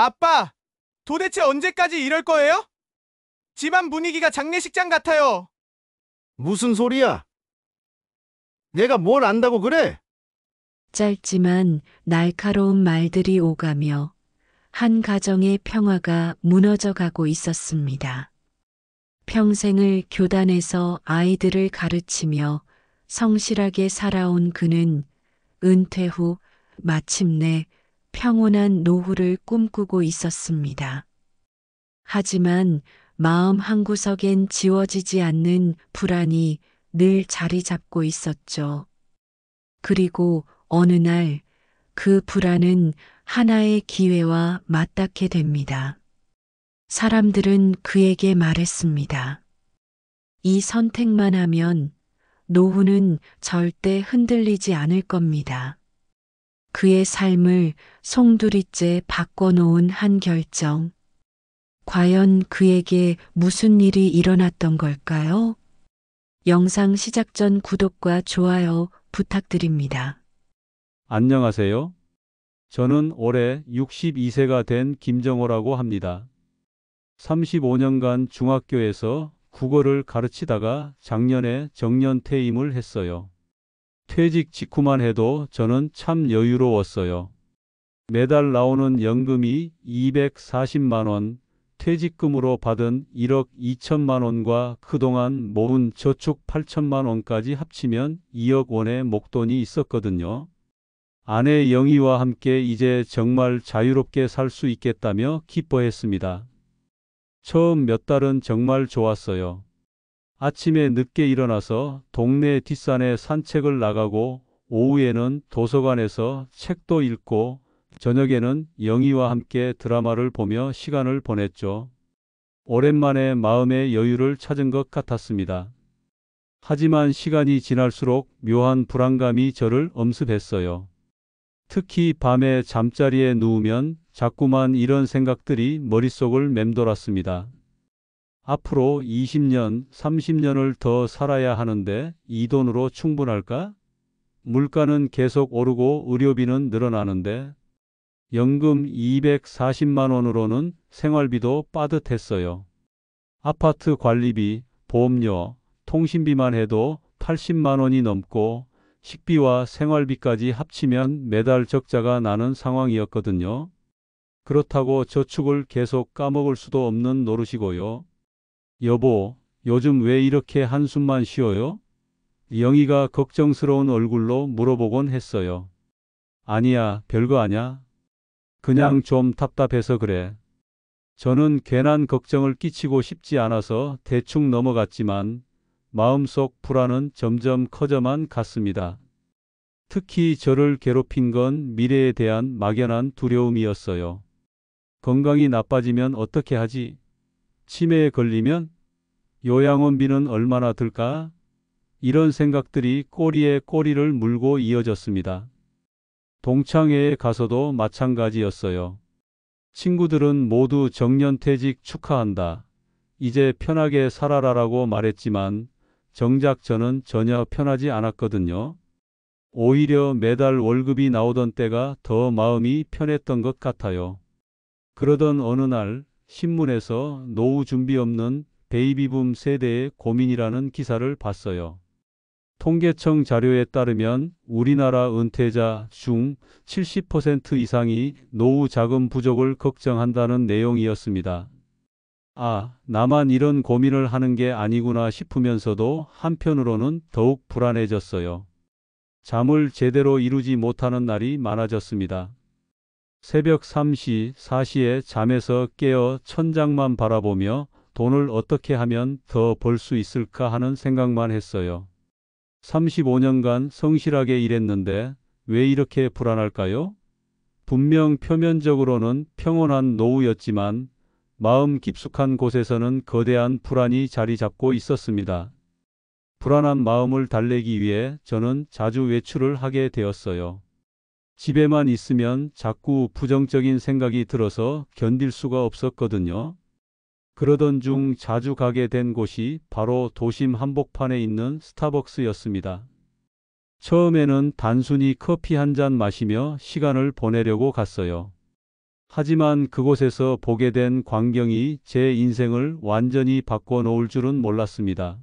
아빠, 도대체 언제까지 이럴 거예요? 집안 분위기가 장례식장 같아요. 무슨 소리야? 내가 뭘 안다고 그래? 짧지만 날카로운 말들이 오가며 한 가정의 평화가 무너져 가고 있었습니다. 평생을 교단에서 아이들을 가르치며 성실하게 살아온 그는 은퇴 후 마침내 평온한 노후를 꿈꾸고 있었습니다. 하지만 마음 한구석엔 지워지지 않는 불안이 늘 자리 잡고 있었죠. 그리고 어느 날 그 불안은 하나의 기회와 맞닿게 됩니다. 사람들은 그에게 말했습니다. 이 선택만 하면 노후는 절대 흔들리지 않을 겁니다. 그의 삶을 송두리째 바꿔놓은 한 결정. 과연 그에게 무슨 일이 일어났던 걸까요? 영상 시작 전 구독과 좋아요 부탁드립니다. 안녕하세요. 저는 올해 62세가 된 김정호라고 합니다. 35년간 중학교에서 국어를 가르치다가 작년에 정년퇴임을 했어요. 퇴직 직후만 해도 저는 참 여유로웠어요. 매달 나오는 연금이 240만 원, 퇴직금으로 받은 1억 2천만 원과 그동안 모은 저축 8천만 원까지 합치면 2억 원의 목돈이 있었거든요. 아내 영희와 함께 이제 정말 자유롭게 살 수 있겠다며 기뻐했습니다. 처음 몇 달은 정말 좋았어요. 아침에 늦게 일어나서 동네 뒷산에 산책을 나가고 오후에는 도서관에서 책도 읽고 저녁에는 영희와 함께 드라마를 보며 시간을 보냈죠. 오랜만에 마음의 여유를 찾은 것 같았습니다. 하지만 시간이 지날수록 묘한 불안감이 저를 엄습했어요. 특히 밤에 잠자리에 누우면 자꾸만 이런 생각들이 머릿속을 맴돌았습니다. 앞으로 20년, 30년을 더 살아야 하는데 이 돈으로 충분할까? 물가는 계속 오르고 의료비는 늘어나는데 연금 240만 원으로는 생활비도 빠듯했어요. 아파트 관리비, 보험료, 통신비만 해도 80만 원이 넘고 식비와 생활비까지 합치면 매달 적자가 나는 상황이었거든요. 그렇다고 저축을 계속 까먹을 수도 없는 노릇이고요. 여보, 요즘 왜 이렇게 한숨만 쉬어요? 영희가 걱정스러운 얼굴로 물어보곤 했어요. 아니야, 별거 아냐. 그냥 좀 답답해서 그래. 저는 괜한 걱정을 끼치고 싶지 않아서 대충 넘어갔지만 마음속 불안은 점점 커져만 갔습니다. 특히 저를 괴롭힌 건 미래에 대한 막연한 두려움이었어요. 건강이 나빠지면 어떻게 하지? 치매에 걸리면? 요양원비는 얼마나 들까? 이런 생각들이 꼬리에 꼬리를 물고 이어졌습니다. 동창회에 가서도 마찬가지였어요. 친구들은 모두 정년퇴직 축하한다. 이제 편하게 살아라라고 말했지만 정작 저는 전혀 편하지 않았거든요. 오히려 매달 월급이 나오던 때가 더 마음이 편했던 것 같아요. 그러던 어느 날 신문에서 노후 준비 없는 베이비붐 세대의 고민이라는 기사를 봤어요. 통계청 자료에 따르면 우리나라 은퇴자 중 70% 이상이 노후 자금 부족을 걱정한다는 내용이었습니다. 아, 나만 이런 고민을 하는 게 아니구나 싶으면서도 한편으로는 더욱 불안해졌어요. 잠을 제대로 이루지 못하는 날이 많아졌습니다. 새벽 3시, 4시에 잠에서 깨어 천장만 바라보며 돈을 어떻게 하면 더 벌 수 있을까 하는 생각만 했어요. 35년간 성실하게 일했는데 왜 이렇게 불안할까요? 분명 표면적으로는 평온한 노후였지만 마음 깊숙한 곳에서는 거대한 불안이 자리 잡고 있었습니다. 불안한 마음을 달래기 위해 저는 자주 외출을 하게 되었어요. 집에만 있으면 자꾸 부정적인 생각이 들어서 견딜 수가 없었거든요. 그러던 중 자주 가게 된 곳이 바로 도심 한복판에 있는 스타벅스였습니다. 처음에는 단순히 커피 한 잔 마시며 시간을 보내려고 갔어요. 하지만 그곳에서 보게 된 광경이 제 인생을 완전히 바꿔놓을 줄은 몰랐습니다.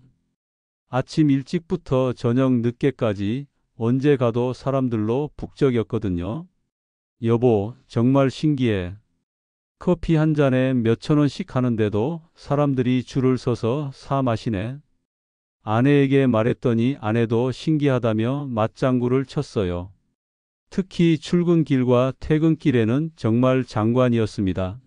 아침 일찍부터 저녁 늦게까지 언제 가도 사람들로 북적였거든요. 여보, 정말 신기해. 커피 한 잔에 몇천 원씩 하는데도 사람들이 줄을 서서 사 마시네. 아내에게 말했더니 아내도 신기하다며 맞장구를 쳤어요. 특히 출근길과 퇴근길에는 정말 장관이었습니다.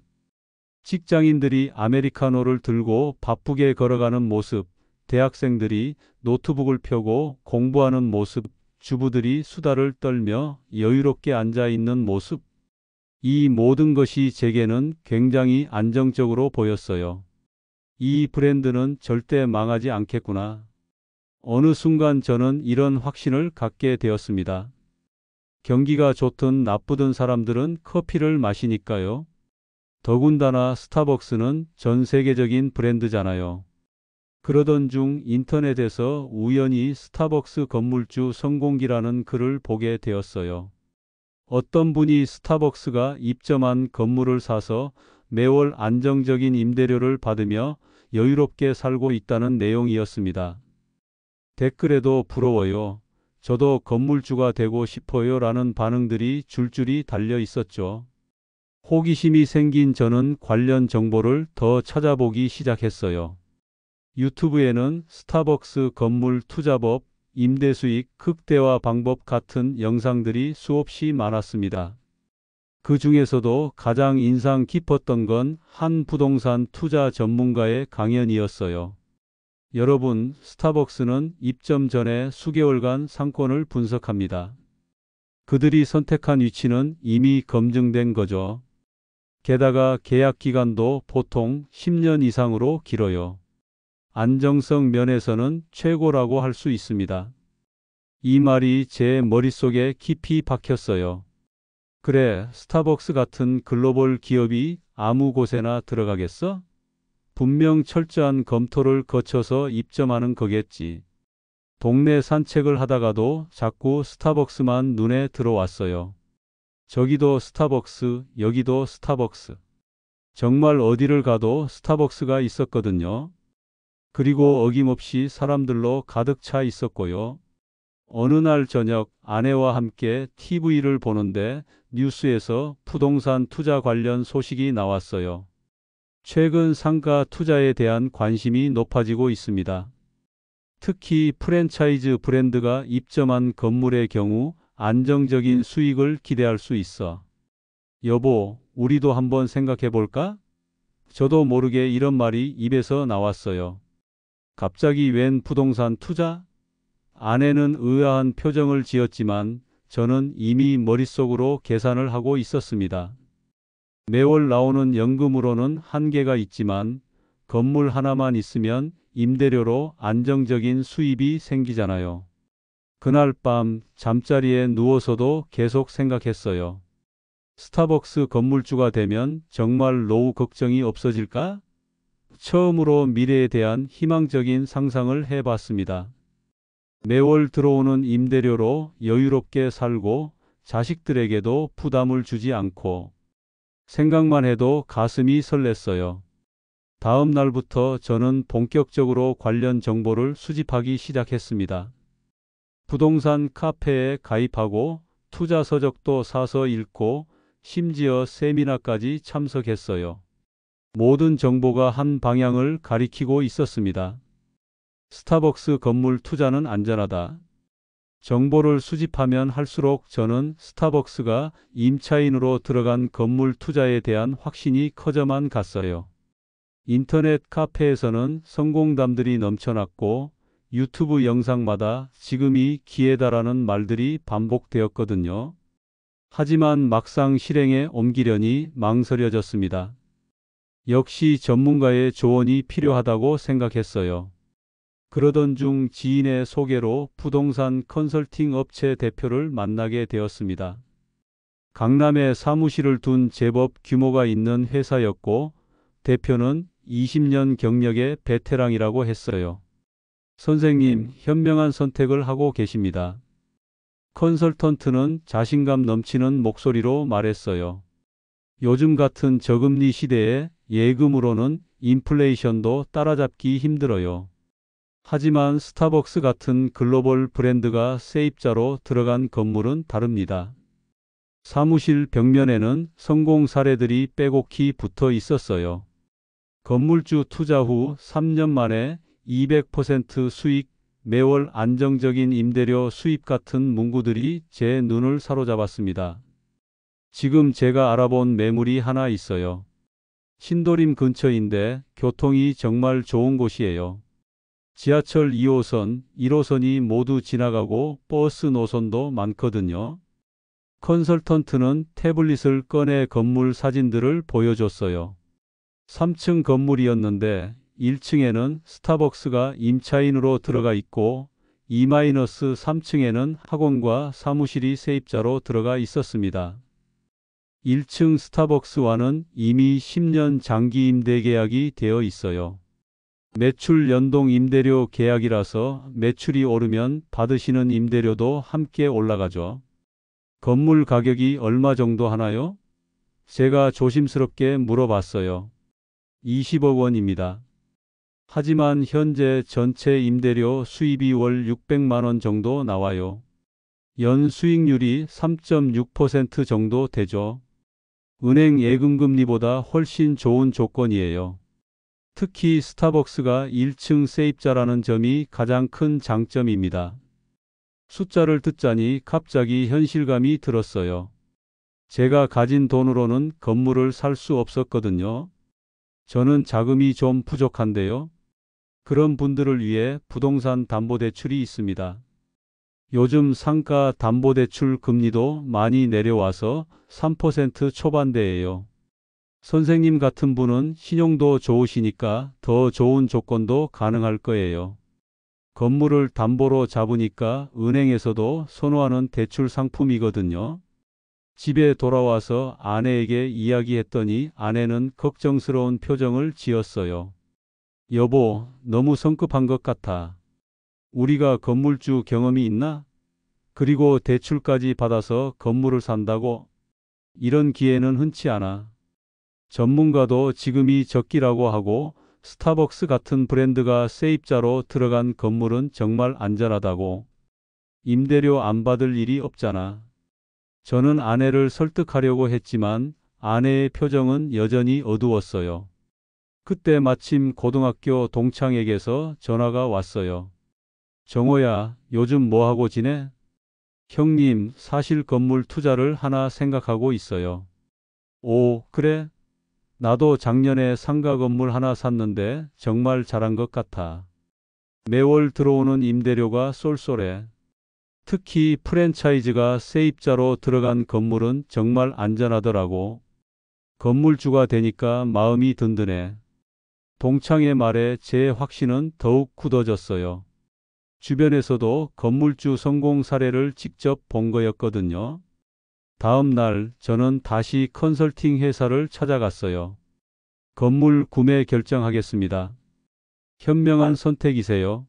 직장인들이 아메리카노를 들고 바쁘게 걸어가는 모습, 대학생들이 노트북을 펴고 공부하는 모습, 주부들이 수다를 떨며 여유롭게 앉아 있는 모습. 이 모든 것이 제게는 굉장히 안정적으로 보였어요. 이 브랜드는 절대 망하지 않겠구나. 어느 순간 저는 이런 확신을 갖게 되었습니다. 경기가 좋든 나쁘든 사람들은 커피를 마시니까요. 더군다나 스타벅스는 전 세계적인 브랜드잖아요. 그러던 중 인터넷에서 우연히 스타벅스 건물주 성공기라는 글을 보게 되었어요. 어떤 분이 스타벅스가 입점한 건물을 사서 매월 안정적인 임대료를 받으며 여유롭게 살고 있다는 내용이었습니다. 댓글에도 부러워요. 저도 건물주가 되고 싶어요 라는 반응들이 줄줄이 달려 있었죠. 호기심이 생긴 저는 관련 정보를 더 찾아보기 시작했어요. 유튜브에는 스타벅스 건물 투자법, 임대수익 극대화 방법 같은 영상들이 수없이 많았습니다. 그 중에서도 가장 인상 깊었던 건 한 부동산 투자 전문가의 강연이었어요. 여러분, 스타벅스는 입점 전에 수개월간 상권을 분석합니다. 그들이 선택한 위치는 이미 검증된 거죠. 게다가 계약 기간도 보통 10년 이상으로 길어요. 안정성 면에서는 최고라고 할 수 있습니다. 이 말이 제 머릿속에 깊이 박혔어요. 그래, 스타벅스 같은 글로벌 기업이 아무 곳에나 들어가겠어? 분명 철저한 검토를 거쳐서 입점하는 거겠지. 동네 산책을 하다가도 자꾸 스타벅스만 눈에 들어왔어요. 저기도 스타벅스, 여기도 스타벅스. 정말 어디를 가도 스타벅스가 있었거든요. 그리고 어김없이 사람들로 가득 차 있었고요. 어느 날 저녁 아내와 함께 TV를 보는데 뉴스에서 부동산 투자 관련 소식이 나왔어요. 최근 상가 투자에 대한 관심이 높아지고 있습니다. 특히 프랜차이즈 브랜드가 입점한 건물의 경우 안정적인 수익을 기대할 수 있어. 여보, 우리도 한번 생각해 볼까? 저도 모르게 이런 말이 입에서 나왔어요. 갑자기 웬 부동산 투자? 아내는 의아한 표정을 지었지만 저는 이미 머릿속으로 계산을 하고 있었습니다. 매월 나오는 연금으로는 한계가 있지만 건물 하나만 있으면 임대료로 안정적인 수입이 생기잖아요. 그날 밤 잠자리에 누워서도 계속 생각했어요. 스타벅스 건물주가 되면 정말 노후 걱정이 없어질까? 처음으로 미래에 대한 희망적인 상상을 해봤습니다. 매월 들어오는 임대료로 여유롭게 살고 자식들에게도 부담을 주지 않고 생각만 해도 가슴이 설렜어요. 다음 날부터 저는 본격적으로 관련 정보를 수집하기 시작했습니다. 부동산 카페에 가입하고 투자 서적도 사서 읽고 심지어 세미나까지 참석했어요. 모든 정보가 한 방향을 가리키고 있었습니다. 스타벅스 건물 투자는 안전하다. 정보를 수집하면 할수록 저는 스타벅스가 임차인으로 들어간 건물 투자에 대한 확신이 커져만 갔어요. 인터넷 카페에서는 성공담들이 넘쳐났고 유튜브 영상마다 지금이 기회다라는 말들이 반복되었거든요. 하지만 막상 실행에 옮기려니 망설여졌습니다. 역시 전문가의 조언이 필요하다고 생각했어요. 그러던 중 지인의 소개로 부동산 컨설팅 업체 대표를 만나게 되었습니다. 강남에 사무실을 둔 제법 규모가 있는 회사였고 대표는 20년 경력의 베테랑이라고 했어요. 선생님, 현명한 선택을 하고 계십니다. 컨설턴트는 자신감 넘치는 목소리로 말했어요. 요즘 같은 저금리 시대에 예금으로는 인플레이션도 따라잡기 힘들어요. 하지만 스타벅스 같은 글로벌 브랜드가 세입자로 들어간 건물은 다릅니다. 사무실 벽면에는 성공 사례들이 빼곡히 붙어 있었어요. 건물주 투자 후 3년 만에 200% 수익, 매월 안정적인 임대료 수입 같은 문구들이 제 눈을 사로잡았습니다. 지금 제가 알아본 매물이 하나 있어요. 신도림 근처인데 교통이 정말 좋은 곳이에요. 지하철 2호선, 1호선이 모두 지나가고 버스 노선도 많거든요. 컨설턴트는 태블릿을 꺼내 건물 사진들을 보여줬어요. 3층 건물이었는데 1층에는 스타벅스가 임차인으로 들어가 있고 2-3층에는 학원과 사무실이 세입자로 들어가 있었습니다. 1층 스타벅스와는 이미 10년 장기 임대 계약이 되어 있어요. 매출 연동 임대료 계약이라서 매출이 오르면 받으시는 임대료도 함께 올라가죠. 건물 가격이 얼마 정도 하나요? 제가 조심스럽게 물어봤어요. 20억 원입니다. 하지만 현재 전체 임대료 수입이 월 600만 원 정도 나와요. 연 수익률이 3.6% 정도 되죠. 은행 예금금리보다 훨씬 좋은 조건이에요. 특히 스타벅스가 1층 세입자라는 점이 가장 큰 장점입니다. 숫자를 듣자니 갑자기 현실감이 들었어요. 제가 가진 돈으로는 건물을 살 수 없었거든요. 저는 자금이 좀 부족한데요. 그런 분들을 위해 부동산 담보대출이 있습니다. 요즘 상가 담보대출 금리도 많이 내려와서 3% 초반대예요. 선생님 같은 분은 신용도 좋으시니까 더 좋은 조건도 가능할 거예요. 건물을 담보로 잡으니까 은행에서도 선호하는 대출 상품이거든요. 집에 돌아와서 아내에게 이야기했더니 아내는 걱정스러운 표정을 지었어요. 여보, 너무 성급한 것 같아. 우리가 건물주 경험이 있나? 그리고 대출까지 받아서 건물을 산다고? 이런 기회는 흔치 않아. 전문가도 지금이 적기라고 하고 스타벅스 같은 브랜드가 세입자로 들어간 건물은 정말 안전하다고. 임대료 안 받을 일이 없잖아. 저는 아내를 설득하려고 했지만 아내의 표정은 여전히 어두웠어요. 그때 마침 고등학교 동창에게서 전화가 왔어요. 정호야, 요즘 뭐하고 지내? 형님, 사실 건물 투자를 하나 생각하고 있어요. 오, 그래? 나도 작년에 상가 건물 하나 샀는데 정말 잘한 것 같아. 매월 들어오는 임대료가 쏠쏠해. 특히 프랜차이즈가 세입자로 들어간 건물은 정말 안전하더라고. 건물주가 되니까 마음이 든든해. 동창의 말에 제 확신은 더욱 굳어졌어요. 주변에서도 건물주 성공 사례를 직접 본 거였거든요. 다음 날 저는 다시 컨설팅 회사를 찾아갔어요. 건물 구매 결정하겠습니다. 현명한 선택이세요.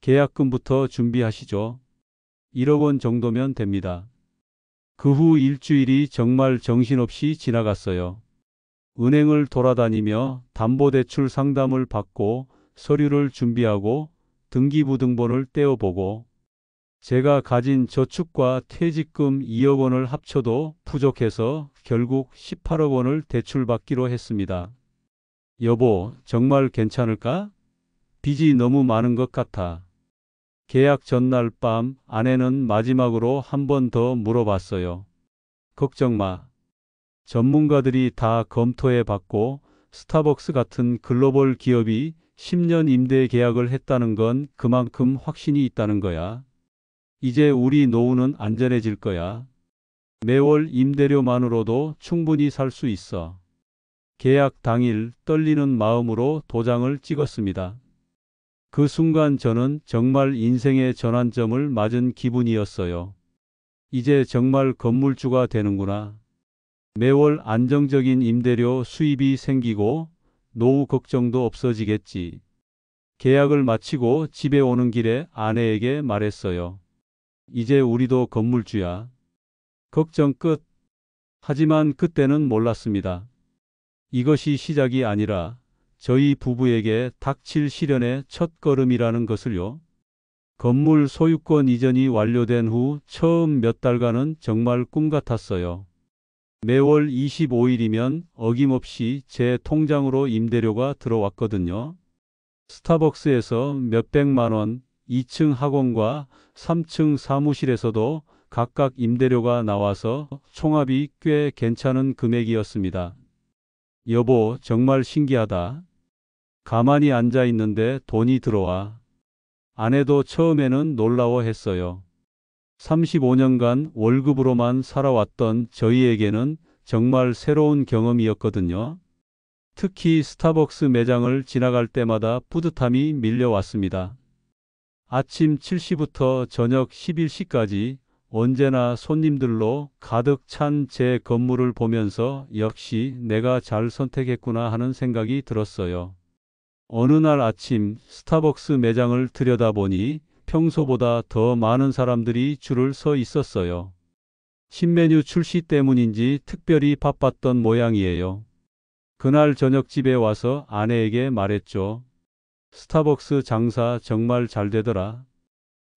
계약금부터 준비하시죠. 1억 원 정도면 됩니다. 그 후 일주일이 정말 정신없이 지나갔어요. 은행을 돌아다니며 담보대출 상담을 받고 서류를 준비하고 등기부등본을 떼어보고 제가 가진 저축과 퇴직금 2억 원을 합쳐도 부족해서 결국 18억 원을 대출받기로 했습니다. 여보, 정말 괜찮을까? 빚이 너무 많은 것 같아. 계약 전날 밤 아내는 마지막으로 한 번 더 물어봤어요. 걱정 마. 전문가들이 다 검토해 봤고 스타벅스 같은 글로벌 기업이 10년 임대 계약을 했다는 건 그만큼 확신이 있다는 거야. 이제 우리 노후는 안전해질 거야. 매월 임대료만으로도 충분히 살 수 있어. 계약 당일 떨리는 마음으로 도장을 찍었습니다. 그 순간 저는 정말 인생의 전환점을 맞은 기분이었어요. 이제 정말 건물주가 되는구나. 매월 안정적인 임대료 수입이 생기고 노후 걱정도 없어지겠지. 계약을 마치고 집에 오는 길에 아내에게 말했어요. 이제 우리도 건물주야. 걱정 끝. 하지만 그때는 몰랐습니다. 이것이 시작이 아니라 저희 부부에게 닥칠 시련의 첫 걸음이라는 것을요. 건물 소유권 이전이 완료된 후 처음 몇 달간은 정말 꿈 같았어요. 매월 25일이면 어김없이 제 통장으로 임대료가 들어왔거든요. 스타벅스에서 몇백만 원, 2층 학원과 3층 사무실에서도 각각 임대료가 나와서 총합이 꽤 괜찮은 금액이었습니다. 여보, 정말 신기하다. 가만히 앉아 있는데 돈이 들어와. 아내도 처음에는 놀라워했어요. 35년간 월급으로만 살아왔던 저희에게는 정말 새로운 경험이었거든요. 특히 스타벅스 매장을 지나갈 때마다 뿌듯함이 밀려왔습니다. 아침 7시부터 저녁 11시까지 언제나 손님들로 가득 찬 제 건물을 보면서 역시 내가 잘 선택했구나 하는 생각이 들었어요. 어느 날 아침 스타벅스 매장을 들여다보니 평소보다 더 많은 사람들이 줄을 서 있었어요. 신메뉴 출시 때문인지 특별히 바빴던 모양이에요. 그날 저녁 집에 와서 아내에게 말했죠. 스타벅스 장사 정말 잘 되더라.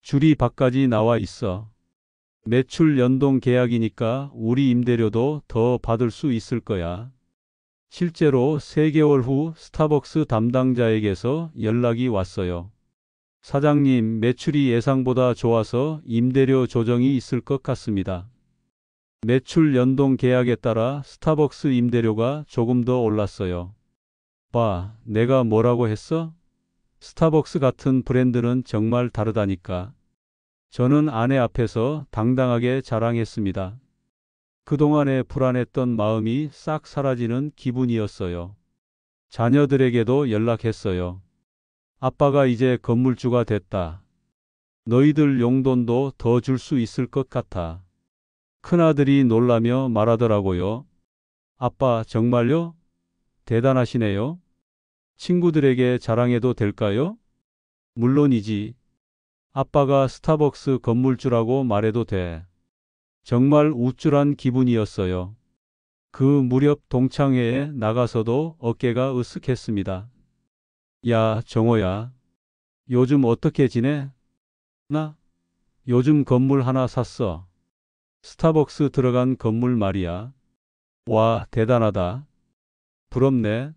줄이 밖까지 나와 있어. 매출 연동 계약이니까 우리 임대료도 더 받을 수 있을 거야. 실제로 3개월 후 스타벅스 담당자에게서 연락이 왔어요. 사장님, 매출이 예상보다 좋아서 임대료 조정이 있을 것 같습니다. 매출 연동 계약에 따라 스타벅스 임대료가 조금 더 올랐어요. 봐, 내가 뭐라고 했어? 스타벅스 같은 브랜드는 정말 다르다니까. 저는 아내 앞에서 당당하게 자랑했습니다. 그동안의 불안했던 마음이 싹 사라지는 기분이었어요. 자녀들에게도 연락했어요. 아빠가 이제 건물주가 됐다. 너희들 용돈도 더 줄 수 있을 것 같아. 큰아들이 놀라며 말하더라고요. 아빠, 정말요? 대단하시네요. 친구들에게 자랑해도 될까요? 물론이지. 아빠가 스타벅스 건물주라고 말해도 돼. 정말 우쭐한 기분이었어요. 그 무렵 동창회에 나가서도 어깨가 으쓱했습니다. 야, 정호야. 요즘 어떻게 지내? 나? 요즘 건물 하나 샀어. 스타벅스 들어간 건물 말이야. 와, 대단하다. 부럽네.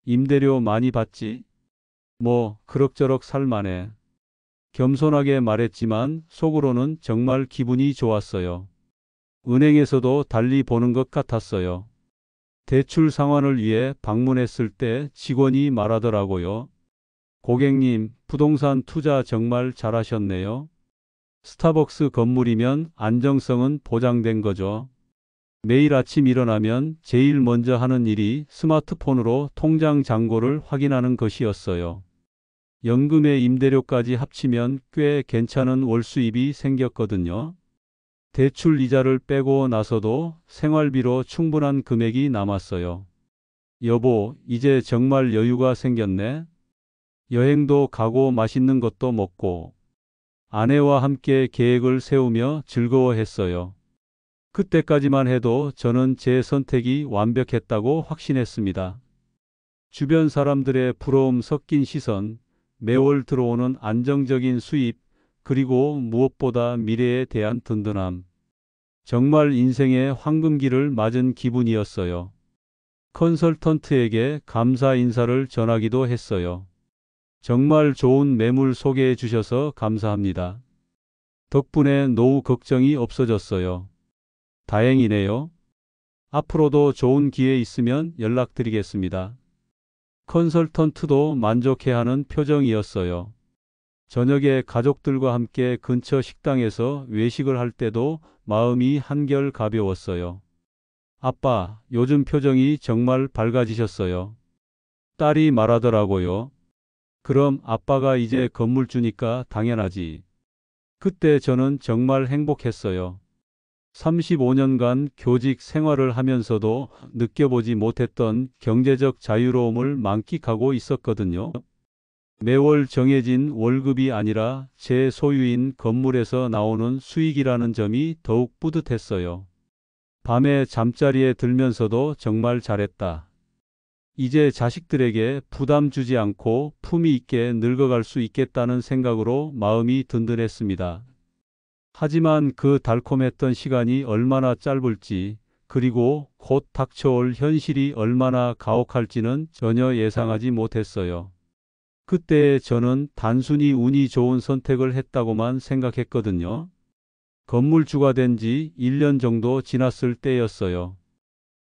임대료 많이 받지? 뭐, 그럭저럭 살만해. 겸손하게 말했지만 속으로는 정말 기분이 좋았어요. 은행에서도 달리 보는 것 같았어요. 대출 상환을 위해 방문했을 때 직원이 말하더라고요. 고객님, 부동산 투자 정말 잘하셨네요. 스타벅스 건물이면 안정성은 보장된 거죠. 매일 아침 일어나면 제일 먼저 하는 일이 스마트폰으로 통장 잔고를 확인하는 것이었어요. 연금의 임대료까지 합치면 꽤 괜찮은 월 수입이 생겼거든요. 대출 이자를 빼고 나서도 생활비로 충분한 금액이 남았어요. 여보, 이제 정말 여유가 생겼네. 여행도 가고 맛있는 것도 먹고. 아내와 함께 계획을 세우며 즐거워했어요. 그때까지만 해도 저는 제 선택이 완벽했다고 확신했습니다. 주변 사람들의 부러움 섞인 시선, 매월 들어오는 안정적인 수입, 그리고 무엇보다 미래에 대한 든든함. 정말 인생의 황금기를 맞은 기분이었어요. 컨설턴트에게 감사 인사를 전하기도 했어요. 정말 좋은 매물 소개해 주셔서 감사합니다. 덕분에 노후 걱정이 없어졌어요. 다행이네요. 앞으로도 좋은 기회 있으면 연락드리겠습니다. 컨설턴트도 만족해하는 표정이었어요. 저녁에 가족들과 함께 근처 식당에서 외식을 할 때도 마음이 한결 가벼웠어요. 아빠, 요즘 표정이 정말 밝아지셨어요. 딸이 말하더라고요. 그럼 아빠가 이제 건물주니까 당연하지. 그때 저는 정말 행복했어요. 35년간 교직 생활을 하면서도 느껴보지 못했던 경제적 자유로움을 만끽하고 있었거든요. 매월 정해진 월급이 아니라 제 소유인 건물에서 나오는 수익이라는 점이 더욱 뿌듯했어요. 밤에 잠자리에 들면서도 정말 잘했다. 이제 자식들에게 부담 주지 않고 품위 있게 늙어갈 수 있겠다는 생각으로 마음이 든든했습니다. 하지만 그 달콤했던 시간이 얼마나 짧을지, 그리고 곧 닥쳐올 현실이 얼마나 가혹할지는 전혀 예상하지 못했어요. 그때 저는 단순히 운이 좋은 선택을 했다고만 생각했거든요. 건물주가 된 지 1년 정도 지났을 때였어요.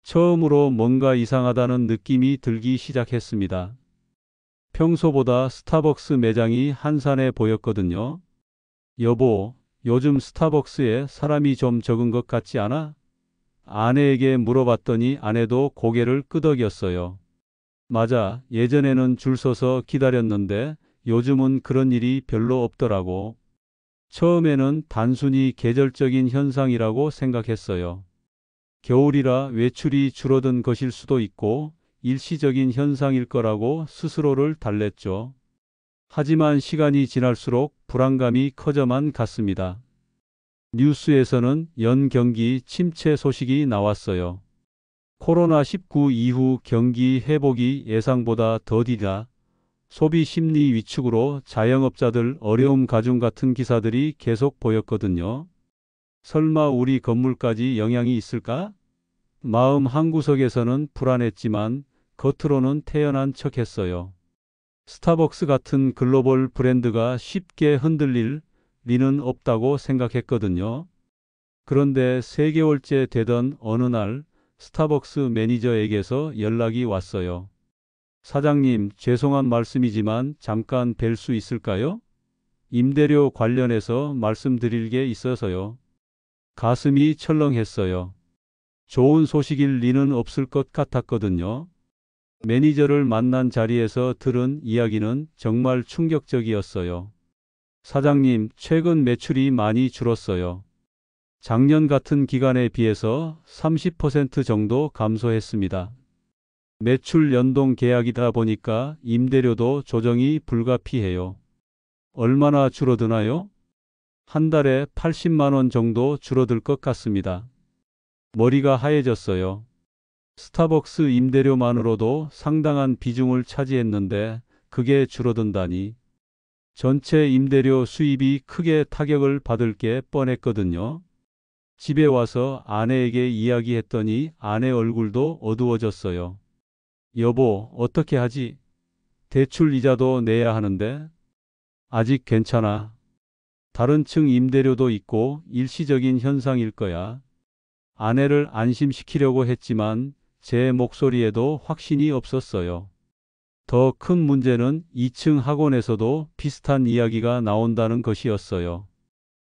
처음으로 뭔가 이상하다는 느낌이 들기 시작했습니다. 평소보다 스타벅스 매장이 한산해 보였거든요. 여보, 요즘 스타벅스에 사람이 좀 적은 것 같지 않아? 아내에게 물어봤더니 아내도 고개를 끄덕였어요. 맞아, 예전에는 줄 서서 기다렸는데 요즘은 그런 일이 별로 없더라고. 처음에는 단순히 계절적인 현상이라고 생각했어요. 겨울이라 외출이 줄어든 것일 수도 있고 일시적인 현상일 거라고 스스로를 달랬죠. 하지만 시간이 지날수록 불안감이 커져만 갔습니다. 뉴스에서는 연경기 침체 소식이 나왔어요. 코로나19 이후 경기 회복이 예상보다 더디다. 소비 심리 위축으로 자영업자들 어려움 가중 같은 기사들이 계속 보였거든요. 설마 우리 건물까지 영향이 있을까? 마음 한구석에서는 불안했지만 겉으로는 태연한 척했어요. 스타벅스 같은 글로벌 브랜드가 쉽게 흔들릴 리는 없다고 생각했거든요. 그런데 3개월째 되던 어느 날 스타벅스 매니저에게서 연락이 왔어요. 사장님, 죄송한 말씀이지만 잠깐 뵐 수 있을까요? 임대료 관련해서 말씀드릴 게 있어서요. 가슴이 철렁했어요. 좋은 소식일 리는 없을 것 같았거든요. 매니저를 만난 자리에서 들은 이야기는 정말 충격적이었어요. 사장님, 최근 매출이 많이 줄었어요. 작년 같은 기간에 비해서 30% 정도 감소했습니다. 매출 연동 계약이다 보니까 임대료도 조정이 불가피해요. 얼마나 줄어드나요? 한 달에 80만 원 정도 줄어들 것 같습니다. 머리가 하얘졌어요. 스타벅스 임대료만으로도 상당한 비중을 차지했는데 그게 줄어든다니. 전체 임대료 수입이 크게 타격을 받을 게 뻔했거든요. 집에 와서 아내에게 이야기했더니 아내 얼굴도 어두워졌어요. 여보, 어떻게 하지? 대출 이자도 내야 하는데. 아직 괜찮아. 다른 층 임대료도 있고 일시적인 현상일 거야. 아내를 안심시키려고 했지만 제 목소리에도 확신이 없었어요. 더 큰 문제는 2층 학원에서도 비슷한 이야기가 나온다는 것이었어요.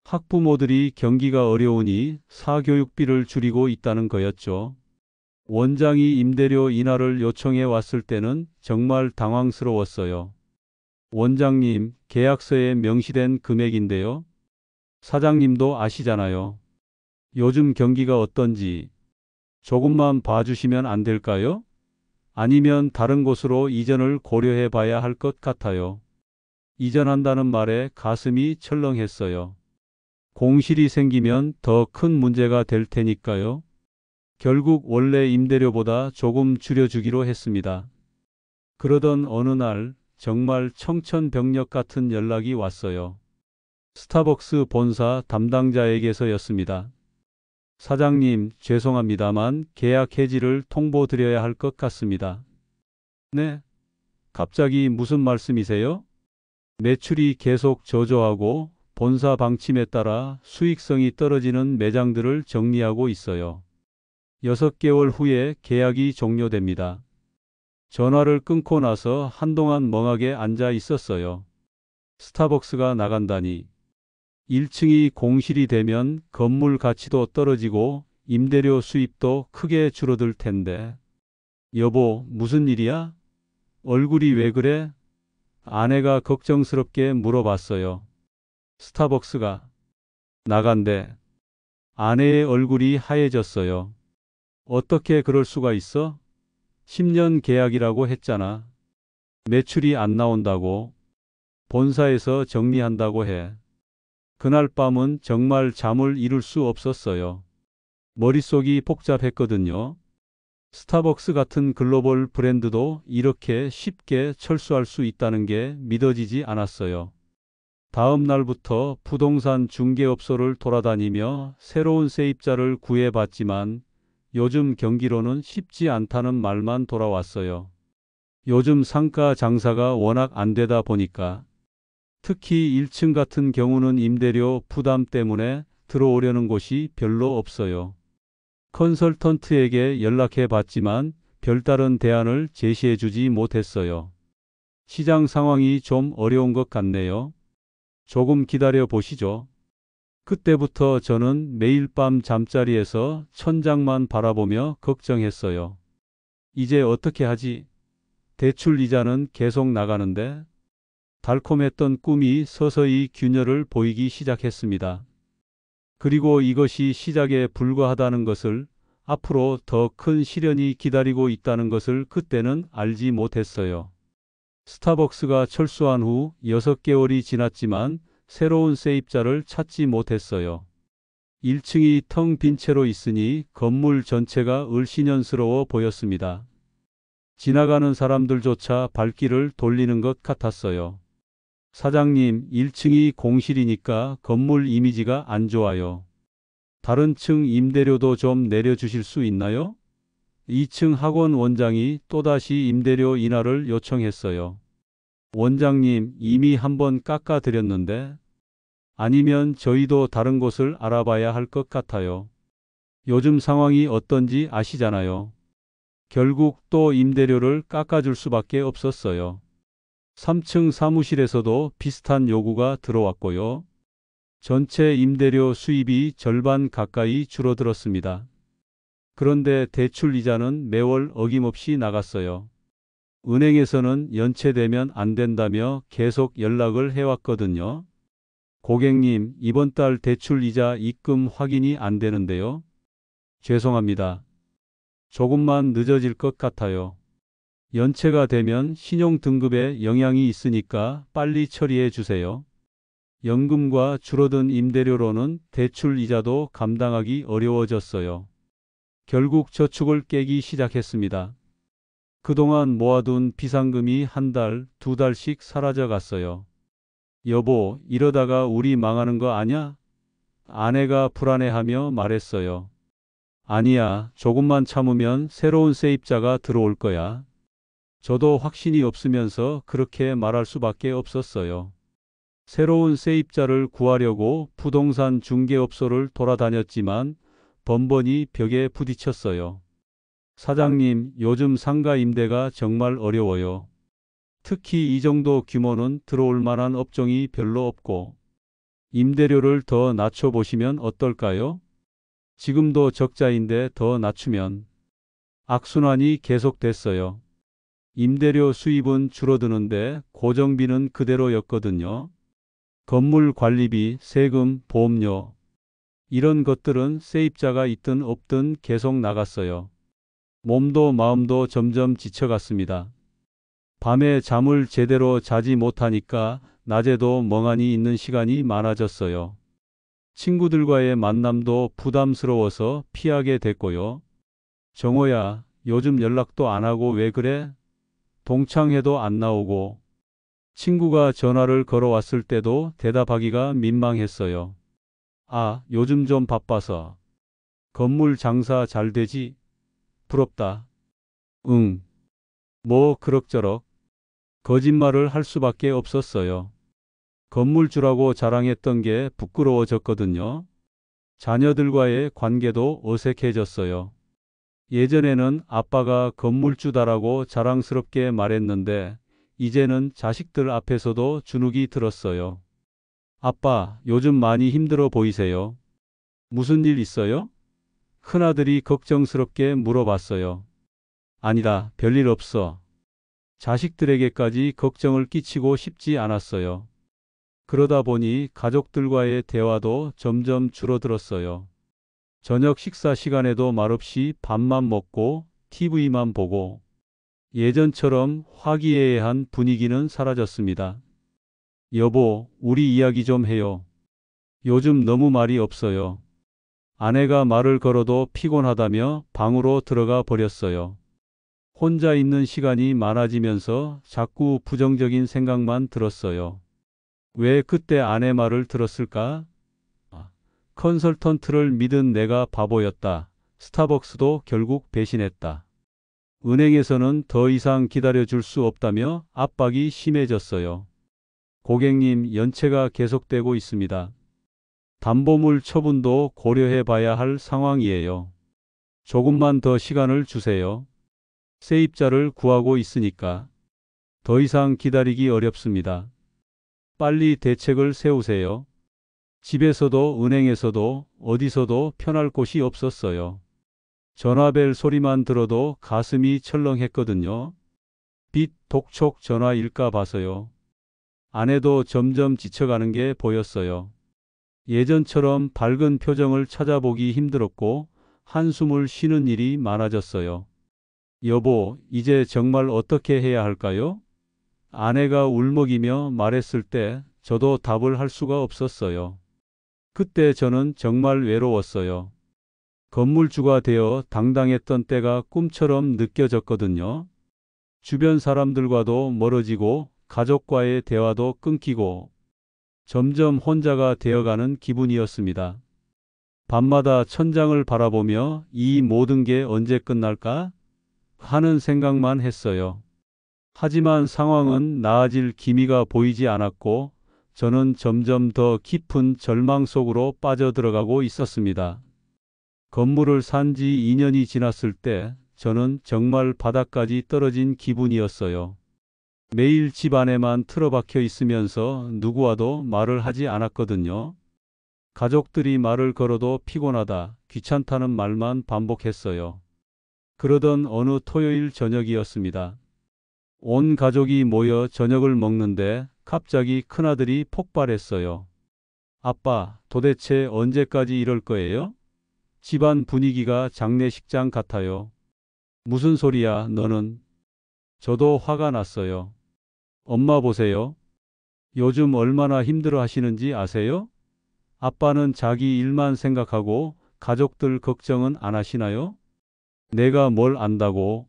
학부모들이 경기가 어려우니 사교육비를 줄이고 있다는 거였죠. 원장이 임대료 인하를 요청해 왔을 때는 정말 당황스러웠어요. 원장님, 계약서에 명시된 금액인데요. 사장님도 아시잖아요. 요즘 경기가 어떤지 조금만 봐주시면 안 될까요? 아니면 다른 곳으로 이전을 고려해 봐야 할 것 같아요. 이전한다는 말에 가슴이 철렁했어요. 공실이 생기면 더 큰 문제가 될 테니까요. 결국 원래 임대료보다 조금 줄여주기로 했습니다. 그러던 어느 날 정말 청천벽력 같은 연락이 왔어요. 스타벅스 본사 담당자에게서였습니다. 사장님, 죄송합니다만 계약 해지를 통보드려야 할 것 같습니다. 네? 갑자기 무슨 말씀이세요? 매출이 계속 저조하고 본사 방침에 따라 수익성이 떨어지는 매장들을 정리하고 있어요. 6개월 후에 계약이 종료됩니다. 전화를 끊고 나서 한동안 멍하게 앉아 있었어요. 스타벅스가 나간다니. 1층이 공실이 되면 건물 가치도 떨어지고 임대료 수입도 크게 줄어들 텐데. 여보, 무슨 일이야? 얼굴이 왜 그래? 아내가 걱정스럽게 물어봤어요. 스타벅스가 나간대. 아내의 얼굴이 하얘졌어요. 어떻게 그럴 수가 있어? 10년 계약이라고 했잖아. 매출이 안 나온다고. 본사에서 정리한다고 해. 그날 밤은 정말 잠을 이룰 수 없었어요. 머릿속이 복잡했거든요. 스타벅스 같은 글로벌 브랜드도 이렇게 쉽게 철수할 수 있다는 게 믿어지지 않았어요. 다음 날부터 부동산 중개업소를 돌아다니며 새로운 세입자를 구해봤지만 요즘 경기로는 쉽지 않다는 말만 돌아왔어요. 요즘 상가 장사가 워낙 안 되다 보니까 특히 1층 같은 경우는 임대료 부담 때문에 들어오려는 곳이 별로 없어요. 컨설턴트에게 연락해 봤지만 별다른 대안을 제시해 주지 못했어요. 시장 상황이 좀 어려운 것 같네요. 조금 기다려 보시죠. 그때부터 저는 매일 밤 잠자리에서 천장만 바라보며 걱정했어요. 이제 어떻게 하지? 대출 이자는 계속 나가는데 달콤했던 꿈이 서서히 균열을 보이기 시작했습니다. 그리고 이것이 시작에 불과하다는 것을, 앞으로 더 큰 시련이 기다리고 있다는 것을 그때는 알지 못했어요. 스타벅스가 철수한 후 6개월이 지났지만 새로운 세입자를 찾지 못했어요. 1층이 텅 빈 채로 있으니 건물 전체가 을씨년스러워 보였습니다. 지나가는 사람들조차 발길을 돌리는 것 같았어요. 사장님, 1층이 공실이니까 건물 이미지가 안 좋아요. 다른 층 임대료도 좀 내려주실 수 있나요? 2층 학원 원장이 또다시 임대료 인하를 요청했어요. 원장님, 이미 한번 깎아드렸는데. 아니면 저희도 다른 곳을 알아봐야 할 것 같아요. 요즘 상황이 어떤지 아시잖아요. 결국 또 임대료를 깎아줄 수밖에 없었어요. 3층 사무실에서도 비슷한 요구가 들어왔고요. 전체 임대료 수입이 절반 가까이 줄어들었습니다. 그런데 대출 이자는 매월 어김없이 나갔어요. 은행에서는 연체되면 안 된다며 계속 연락을 해왔거든요. 고객님, 이번 달 대출 이자 입금 확인이 안 되는데요. 죄송합니다. 조금만 늦어질 것 같아요. 연체가 되면 신용 등급에 영향이 있으니까 빨리 처리해 주세요. 연금과 줄어든 임대료로는 대출 이자도 감당하기 어려워졌어요. 결국 저축을 깨기 시작했습니다. 그동안 모아둔 비상금이 한 달, 2달씩 사라져 갔어요. 여보, 이러다가 우리 망하는 거 아냐? 아내가 불안해하며 말했어요. 아니야, 조금만 참으면 새로운 세입자가 들어올 거야. 저도 확신이 없으면서 그렇게 말할 수밖에 없었어요. 새로운 세입자를 구하려고 부동산 중개업소를 돌아다녔지만 번번이 벽에 부딪혔어요. 사장님, 요즘 상가 임대가 정말 어려워요. 특히 이 정도 규모는 들어올 만한 업종이 별로 없고, 임대료를 더 낮춰보시면 어떨까요? 지금도 적자인데 더 낮추면. 악순환이 계속됐어요. 임대료 수입은 줄어드는데 고정비는 그대로였거든요. 건물 관리비, 세금, 보험료. 이런 것들은 세입자가 있든 없든 계속 나갔어요. 몸도 마음도 점점 지쳐갔습니다. 밤에 잠을 제대로 자지 못하니까 낮에도 멍하니 있는 시간이 많아졌어요. 친구들과의 만남도 부담스러워서 피하게 됐고요. 정호야, 요즘 연락도 안 하고 왜 그래? 동창회도 안 나오고. 친구가 전화를 걸어왔을 때도 대답하기가 민망했어요. 아, 요즘 좀 바빠서. 건물 장사 잘 되지? 부럽다. 응. 뭐 그럭저럭. 거짓말을 할 수밖에 없었어요. 건물주라고 자랑했던 게 부끄러워졌거든요. 자녀들과의 관계도 어색해졌어요. 예전에는 아빠가 건물주다라고 자랑스럽게 말했는데 이제는 자식들 앞에서도 주눅이 들었어요. 아빠, 요즘 많이 힘들어 보이세요. 무슨 일 있어요? 큰아들이 걱정스럽게 물어봤어요. 아니다, 별일 없어. 자식들에게까지 걱정을 끼치고 싶지 않았어요. 그러다 보니 가족들과의 대화도 점점 줄어들었어요. 저녁 식사 시간에도 말없이 밥만 먹고 TV만 보고 예전처럼 화기애애한 분위기는 사라졌습니다. 여보, 우리 이야기 좀 해요. 요즘 너무 말이 없어요. 아내가 말을 걸어도 피곤하다며 방으로 들어가 버렸어요. 혼자 있는 시간이 많아지면서 자꾸 부정적인 생각만 들었어요. 왜 그때 아내 말을 들었을까? 컨설턴트를 믿은 내가 바보였다. 스타벅스도 결국 배신했다. 은행에서는 더 이상 기다려줄 수 없다며 압박이 심해졌어요. 고객님, 연체가 계속되고 있습니다. 담보물 처분도 고려해 봐야 할 상황이에요. 조금만 더 시간을 주세요. 세입자를 구하고 있으니까. 더 이상 기다리기 어렵습니다. 빨리 대책을 세우세요. 집에서도 은행에서도 어디서도 편할 곳이 없었어요. 전화벨 소리만 들어도 가슴이 철렁했거든요. 빚 독촉 전화일까 봐서요. 아내도 점점 지쳐가는 게 보였어요. 예전처럼 밝은 표정을 찾아보기 힘들었고 한숨을 쉬는 일이 많아졌어요. 여보, 이제 정말 어떻게 해야 할까요? 아내가 울먹이며 말했을 때 저도 답을 할 수가 없었어요. 그때 저는 정말 외로웠어요. 건물주가 되어 당당했던 때가 꿈처럼 느껴졌거든요. 주변 사람들과도 멀어지고 가족과의 대화도 끊기고 점점 혼자가 되어가는 기분이었습니다. 밤마다 천장을 바라보며 이 모든 게 언제 끝날까 하는 생각만 했어요. 하지만 상황은 나아질 기미가 보이지 않았고 저는 점점 더 깊은 절망 속으로 빠져들어가고 있었습니다. 건물을 산 지 2년이 지났을 때 저는 정말 바닥까지 떨어진 기분이었어요. 매일 집 안에만 틀어박혀 있으면서 누구와도 말을 하지 않았거든요. 가족들이 말을 걸어도 피곤하다, 귀찮다는 말만 반복했어요. 그러던 어느 토요일 저녁이었습니다. 온 가족이 모여 저녁을 먹는데 갑자기 큰아들이 폭발했어요. 아빠, 도대체 언제까지 이럴 거예요? 집안 분위기가 장례식장 같아요. 무슨 소리야, 너는? 저도 화가 났어요. 엄마 보세요. 요즘 얼마나 힘들어 하시는지 아세요? 아빠는 자기 일만 생각하고 가족들 걱정은 안 하시나요? 내가 뭘 안다고?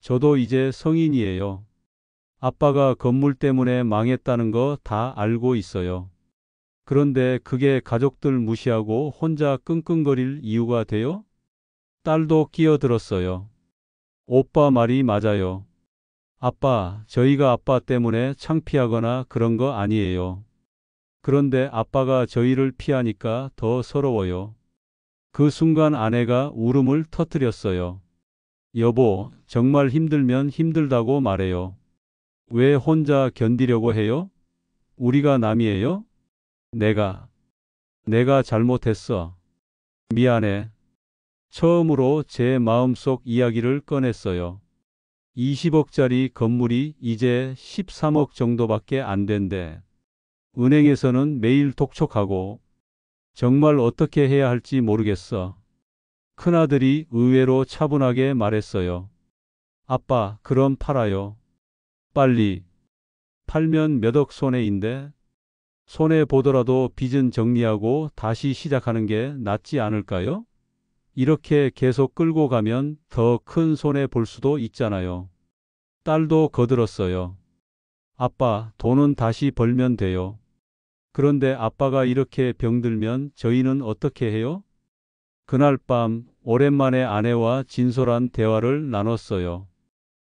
저도 이제 성인이에요. 아빠가 건물 때문에 망했다는 거 다 알고 있어요. 그런데 그게 가족들 무시하고 혼자 끙끙거릴 이유가 돼요? 딸도 끼어들었어요. 오빠 말이 맞아요. 아빠, 저희가 아빠 때문에 창피하거나 그런 거 아니에요. 그런데 아빠가 저희를 피하니까 더 서러워요. 그 순간 아내가 울음을 터뜨렸어요. 여보, 정말 힘들면 힘들다고 말해요. 왜 혼자 견디려고 해요? 우리가 남이에요? 내가 잘못했어. 미안해. 처음으로 제 마음속 이야기를 꺼냈어요. 20억짜리 건물이 이제 13억 정도밖에 안 된대. 은행에서는 매일 독촉하고 정말 어떻게 해야 할지 모르겠어. 큰아들이 의외로 차분하게 말했어요. 아빠, 그럼 팔아요. 빨리. 팔면 몇 억 손해인데. 손해 보더라도 빚은 정리하고 다시 시작하는 게 낫지 않을까요? 이렇게 계속 끌고 가면 더 큰 손해 볼 수도 있잖아요. 딸도 거들었어요. 아빠, 돈은 다시 벌면 돼요. 그런데 아빠가 이렇게 병들면 저희는 어떻게 해요? 그날 밤 오랜만에 아내와 진솔한 대화를 나눴어요.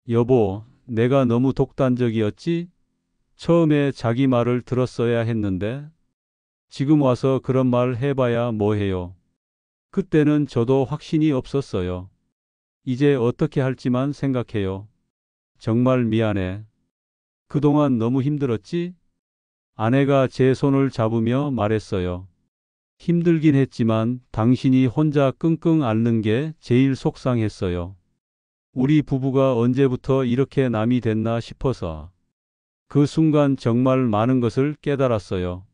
여보, 내가 너무 독단적이었지? 처음에 자기 말을 들었어야 했는데 지금 와서 그런 말 해봐야 뭐해요. 그때는 저도 확신이 없었어요. 이제 어떻게 할지만 생각해요. 정말 미안해. 그동안 너무 힘들었지? 아내가 제 손을 잡으며 말했어요. 힘들긴 했지만 당신이 혼자 끙끙 앓는 게 제일 속상했어요. 우리 부부가 언제부터 이렇게 남이 됐나 싶어서. 그 순간 정말 많은 것을 깨달았어요.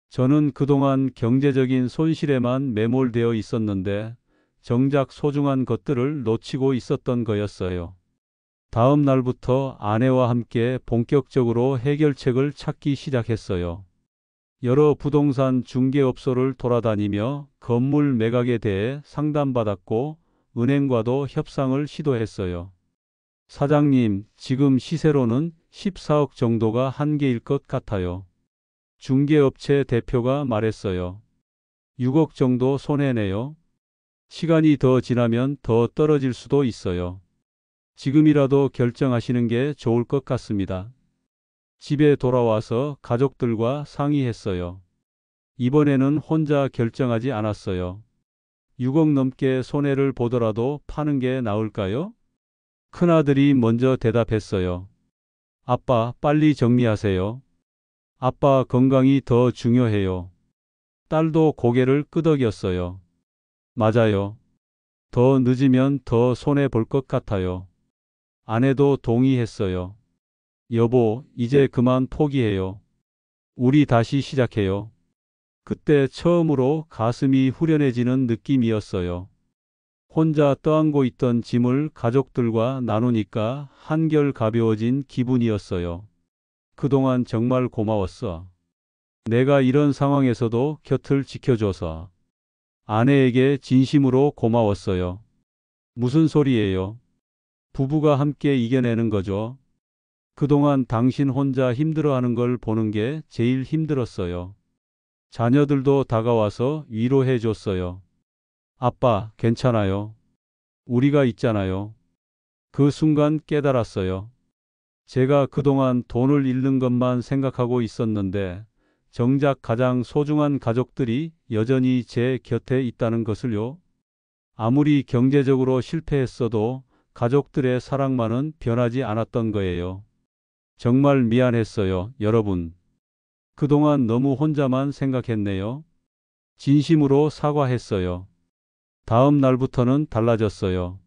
저는 그동안 경제적인 손실에만 매몰되어 있었는데 정작 소중한 것들을 놓치고 있었던 거였어요. 다음 날부터 아내와 함께 본격적으로 해결책을 찾기 시작했어요. 여러 부동산 중개업소를 돌아다니며 건물 매각에 대해 상담받았고 은행과도 협상을 시도했어요. 사장님, 지금 시세로는 14억 정도가 한계일 것 같아요. 중개업체 대표가 말했어요. 6억 정도 손해네요. 시간이 더 지나면 더 떨어질 수도 있어요. 지금이라도 결정하시는 게 좋을 것 같습니다. 집에 돌아와서 가족들과 상의했어요. 이번에는 혼자 결정하지 않았어요. 6억 넘게 손해를 보더라도 파는 게 나을까요? 큰아들이 먼저 대답했어요. 아빠, 빨리 정리하세요. 아빠 건강이 더 중요해요. 딸도 고개를 끄덕였어요. 맞아요. 더 늦으면 더 손해 볼 것 같아요. 아내도 동의했어요. 여보, 이제 그만 포기해요. 우리 다시 시작해요. 그때 처음으로 가슴이 후련해지는 느낌이었어요. 혼자 떠안고 있던 짐을 가족들과 나누니까 한결 가벼워진 기분이었어요. 그동안 정말 고마웠어. 내가 이런 상황에서도 곁을 지켜줘서. 아내에게 진심으로 고마웠어요. 무슨 소리예요? 부부가 함께 이겨내는 거죠. 그동안 당신 혼자 힘들어하는 걸 보는 게 제일 힘들었어요. 자녀들도 다가와서 위로해 줬어요. 아빠, 괜찮아요. 우리가 있잖아요. 그 순간 깨달았어요. 제가 그동안 돈을 잃는 것만 생각하고 있었는데 정작 가장 소중한 가족들이 여전히 제 곁에 있다는 것을요. 아무리 경제적으로 실패했어도 가족들의 사랑만은 변하지 않았던 거예요. 정말 미안했어요, 여러분. 그동안 너무 혼자만 생각했네요. 진심으로 사과했어요. 다음 날부터는 달라졌어요.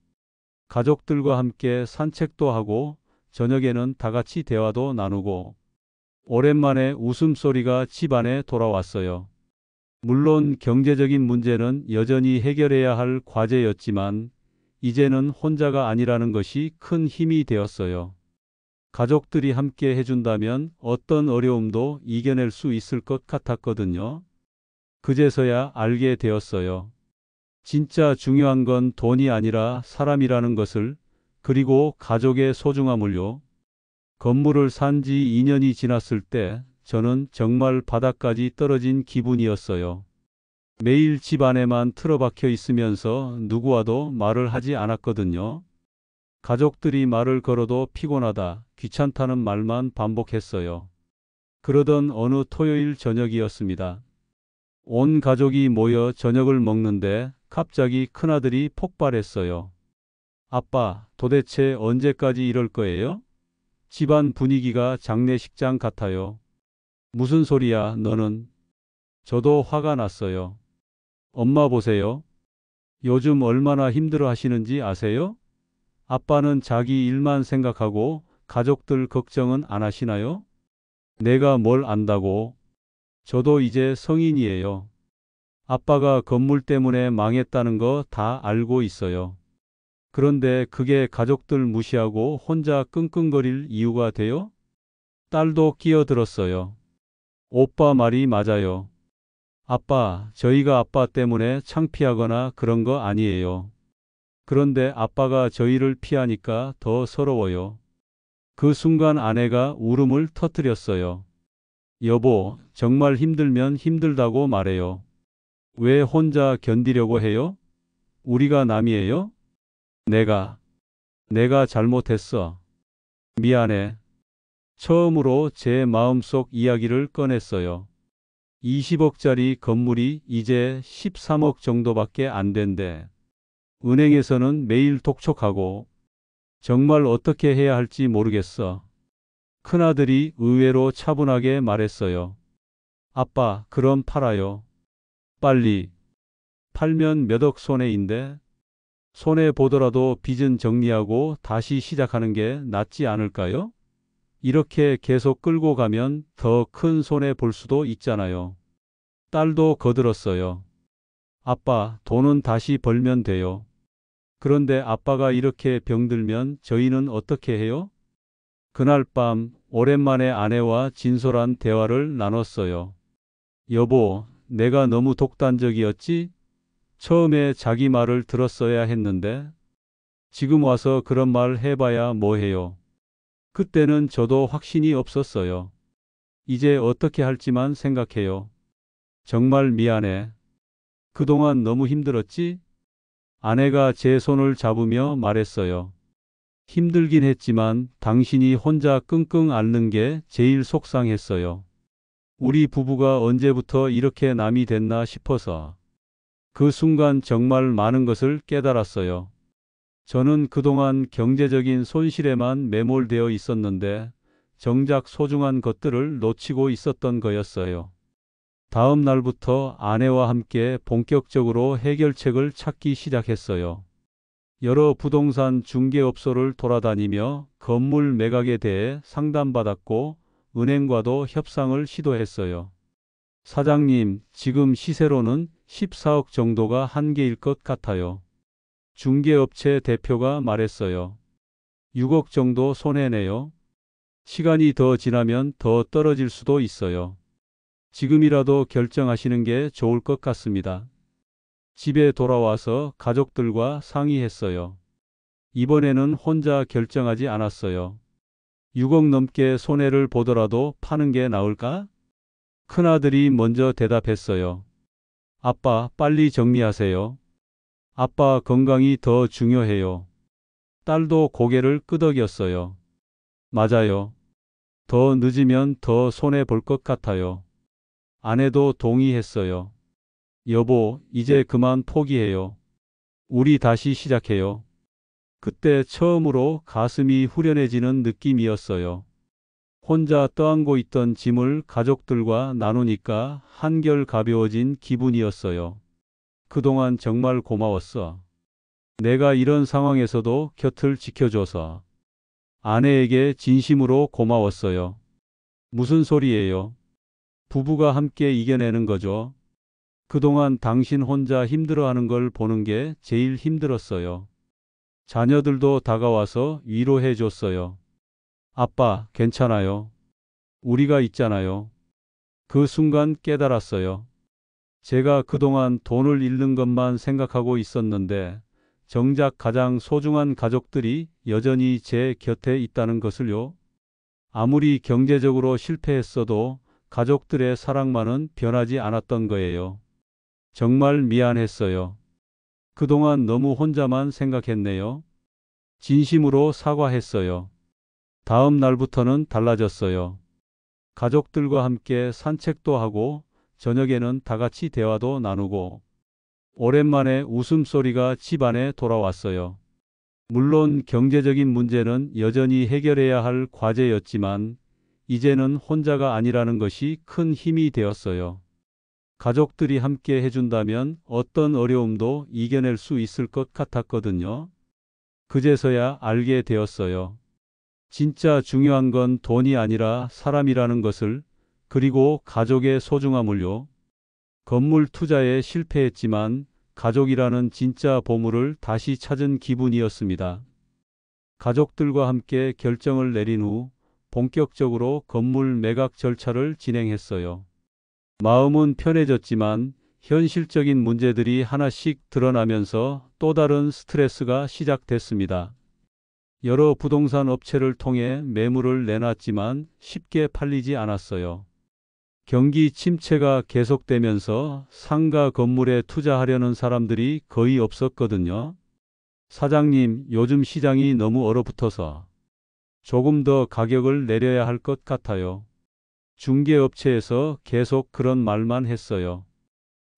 가족들과 함께 산책도 하고 저녁에는 다 같이 대화도 나누고 오랜만에 웃음소리가 집안에 돌아왔어요. 물론 경제적인 문제는 여전히 해결해야 할 과제였지만 이제는 혼자가 아니라는 것이 큰 힘이 되었어요. 가족들이 함께 해준다면 어떤 어려움도 이겨낼 수 있을 것 같았거든요. 그제서야 알게 되었어요. 진짜 중요한 건 돈이 아니라 사람이라는 것을, 그리고 가족의 소중함을요. 건물을 산 지 2년이 지났을 때 저는 정말 바닥까지 떨어진 기분이었어요. 매일 집 안에만 틀어박혀 있으면서 누구와도 말을 하지 않았거든요. 가족들이 말을 걸어도 피곤하다, 귀찮다는 말만 반복했어요. 그러던 어느 토요일 저녁이었습니다. 온 가족이 모여 저녁을 먹는데 갑자기 큰아들이 폭발했어요. 아빠, 도대체 언제까지 이럴 거예요? 집안 분위기가 장례식장 같아요. 무슨 소리야, 너는? 저도 화가 났어요. 엄마 보세요. 요즘 얼마나 힘들어 하시는지 아세요? 아빠는 자기 일만 생각하고 가족들 걱정은 안 하시나요? 내가 뭘 안다고? 저도 이제 성인이에요. 아빠가 건물 때문에 망했다는 거 다 알고 있어요. 그런데 그게 가족들 무시하고 혼자 끙끙거릴 이유가 돼요? 딸도 끼어들었어요. 오빠 말이 맞아요. 아빠, 저희가 아빠 때문에 창피하거나 그런 거 아니에요. 그런데 아빠가 저희를 피하니까 더 서러워요. 그 순간 아내가 울음을 터뜨렸어요. 여보, 정말 힘들면 힘들다고 말해요. 왜 혼자 견디려고 해요? 우리가 남이에요? 내가 잘못했어. 미안해. 처음으로 제 마음속 이야기를 꺼냈어요. 20억짜리 건물이 이제 13억 정도밖에 안 된대. 은행에서는 매일 독촉하고 정말 어떻게 해야 할지 모르겠어. 큰아들이 의외로 차분하게 말했어요. 아빠, 그럼 팔아요. 빨리. 팔면 몇 억 손해인데. 손해 보더라도 빚은 정리하고 다시 시작하는 게 낫지 않을까요? 이렇게 계속 끌고 가면 더 큰 손해 볼 수도 있잖아요. 딸도 거들었어요. 아빠, 돈은 다시 벌면 돼요. 그런데 아빠가 이렇게 병들면 저희는 어떻게 해요? 그날 밤 오랜만에 아내와 진솔한 대화를 나눴어요. 여보, 내가 너무 독단적이었지? 처음에 자기 말을 들었어야 했는데. 지금 와서 그런 말 해봐야 뭐해요. 그때는 저도 확신이 없었어요. 이제 어떻게 할지만 생각해요. 정말 미안해. 그동안 너무 힘들었지? 아내가 제 손을 잡으며 말했어요. 힘들긴 했지만 당신이 혼자 끙끙 앓는 게 제일 속상했어요. 우리 부부가 언제부터 이렇게 남이 됐나 싶어서. 그 순간 정말 많은 것을 깨달았어요. 저는 그동안 경제적인 손실에만 매몰되어 있었는데 정작 소중한 것들을 놓치고 있었던 거였어요. 다음 날부터 아내와 함께 본격적으로 해결책을 찾기 시작했어요. 여러 부동산 중개업소를 돌아다니며 건물 매각에 대해 상담받았고 은행과도 협상을 시도했어요. 사장님, 지금 시세로는 14억 정도가 한계일 것 같아요. 중개업체 대표가 말했어요. 6억 정도 손해네요. 시간이 더 지나면 더 떨어질 수도 있어요. 지금이라도 결정하시는 게 좋을 것 같습니다. 집에 돌아와서 가족들과 상의했어요. 이번에는 혼자 결정하지 않았어요. 6억 넘게 손해를 보더라도 파는 게 나을까? 큰아들이 먼저 대답했어요. 아빠, 빨리 정리하세요. 아빠 건강이 더 중요해요. 딸도 고개를 끄덕였어요. 맞아요. 더 늦으면 더 손해 볼 것 같아요. 아내도 동의했어요. 여보, 이제 그만 포기해요. 우리 다시 시작해요. 그때 처음으로 가슴이 후련해지는 느낌이었어요. 혼자 떠안고 있던 짐을 가족들과 나누니까 한결 가벼워진 기분이었어요. 그동안 정말 고마웠어. 내가 이런 상황에서도 곁을 지켜줘서. 아내에게 진심으로 고마웠어요. 무슨 소리예요? 부부가 함께 이겨내는 거죠. 그동안 당신 혼자 힘들어하는 걸 보는 게 제일 힘들었어요. 자녀들도 다가와서 위로해 줬어요. 아빠, 괜찮아요. 우리가 있잖아요. 그 순간 깨달았어요. 제가 그동안 돈을 잃는 것만 생각하고 있었는데 정작 가장 소중한 가족들이 여전히 제 곁에 있다는 것을요. 아무리 경제적으로 실패했어도 가족들의 사랑만은 변하지 않았던 거예요. 정말 미안했어요. 그동안 너무 혼자만 생각했네요. 진심으로 사과했어요. 다음 날부터는 달라졌어요. 가족들과 함께 산책도 하고 저녁에는 다 같이 대화도 나누고 오랜만에 웃음소리가 집안에 돌아왔어요. 물론 경제적인 문제는 여전히 해결해야 할 과제였지만 이제는 혼자가 아니라는 것이 큰 힘이 되었어요. 가족들이 함께 해준다면 어떤 어려움도 이겨낼 수 있을 것 같았거든요. 그제서야 알게 되었어요. 진짜 중요한 건 돈이 아니라 사람이라는 것을, 그리고 가족의 소중함을요. 건물 투자에 실패했지만 가족이라는 진짜 보물을 다시 찾은 기분이었습니다. 가족들과 함께 결정을 내린 후 본격적으로 건물 매각 절차를 진행했어요. 마음은 편해졌지만 현실적인 문제들이 하나씩 드러나면서 또 다른 스트레스가 시작됐습니다. 여러 부동산 업체를 통해 매물을 내놨지만 쉽게 팔리지 않았어요. 경기 침체가 계속되면서 상가 건물에 투자하려는 사람들이 거의 없었거든요. 사장님, 요즘 시장이 너무 얼어붙어서 조금 더 가격을 내려야 할 것 같아요. 중개업체에서 계속 그런 말만 했어요.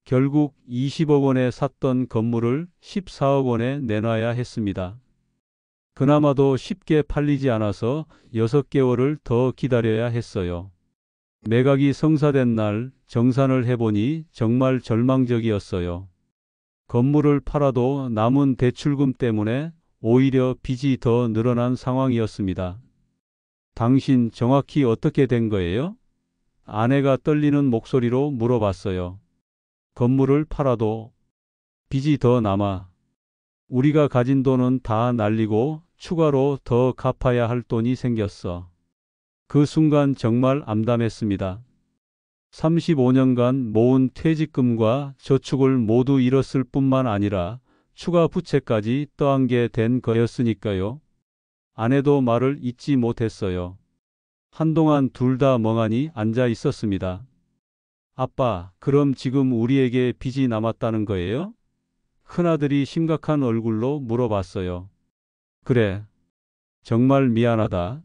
결국 20억 원에 샀던 건물을 14억 원에 내놔야 했습니다. 그나마도 쉽게 팔리지 않아서 6개월을 더 기다려야 했어요. 매각이 성사된 날 정산을 해보니 정말 절망적이었어요. 건물을 팔아도 남은 대출금 때문에 오히려 빚이 더 늘어난 상황이었습니다. 당신 정확히 어떻게 된 거예요? 아내가 떨리는 목소리로 물어봤어요. 건물을 팔아도 빚이 더 남아. 우리가 가진 돈은 다 날리고 추가로 더 갚아야 할 돈이 생겼어. 그 순간 정말 암담했습니다. 35년간 모은 퇴직금과 저축을 모두 잃었을 뿐만 아니라 추가 부채까지 떠안게 된 거였으니까요. 아내도 말을 잇지 못했어요. 한동안 둘 다 멍하니 앉아 있었습니다. 아빠, 그럼 지금 우리에게 빚이 남았다는 거예요? 큰아들이 심각한 얼굴로 물어봤어요. 그래. 정말 미안하다.